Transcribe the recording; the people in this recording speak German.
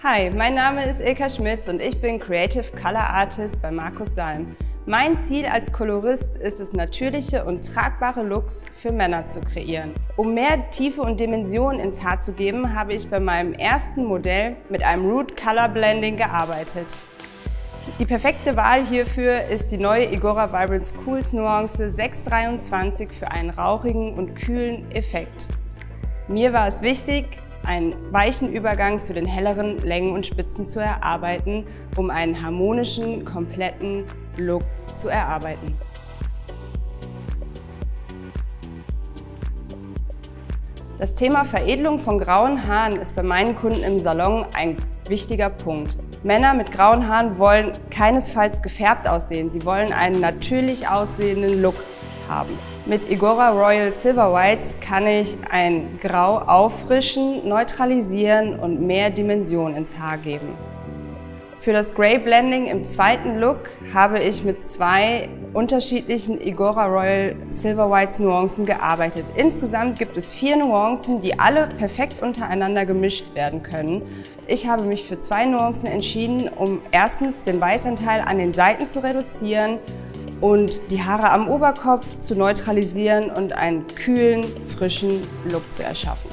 Hi, mein Name ist Ilka Schmitz und ich bin Creative Color Artist bei Markus Salm. Mein Ziel als Kolorist ist es, natürliche und tragbare Looks für Männer zu kreieren. Um mehr Tiefe und Dimension ins Haar zu geben, habe ich bei meinem ersten Modell mit einem Root Color Blending gearbeitet. Die perfekte Wahl hierfür ist die neue Igora Vibrance Cools Nuance 623 für einen rauchigen und kühlen Effekt. Mir war es wichtig, einen weichen Übergang zu den helleren Längen und Spitzen zu erarbeiten, um einen harmonischen, kompletten Look zu erarbeiten. Das Thema Veredelung von grauen Haaren ist bei meinen Kunden im Salon ein wichtiger Punkt. Männer mit grauen Haaren wollen keinesfalls gefärbt aussehen, sie wollen einen natürlich aussehenden Look haben. Mit Igora Royal Silver Whites kann ich ein Grau auffrischen, neutralisieren und mehr Dimension ins Haar geben. Für das Grey Blending im zweiten Look habe ich mit zwei unterschiedlichen Igora Royal Silver Whites Nuancen gearbeitet. Insgesamt gibt es 4 Nuancen, die alle perfekt untereinander gemischt werden können. Ich habe mich für 2 Nuancen entschieden, um erstens den Weißanteil an den Seiten zu reduzieren und die Haare am Oberkopf zu neutralisieren und einen kühlen, frischen Look zu erschaffen.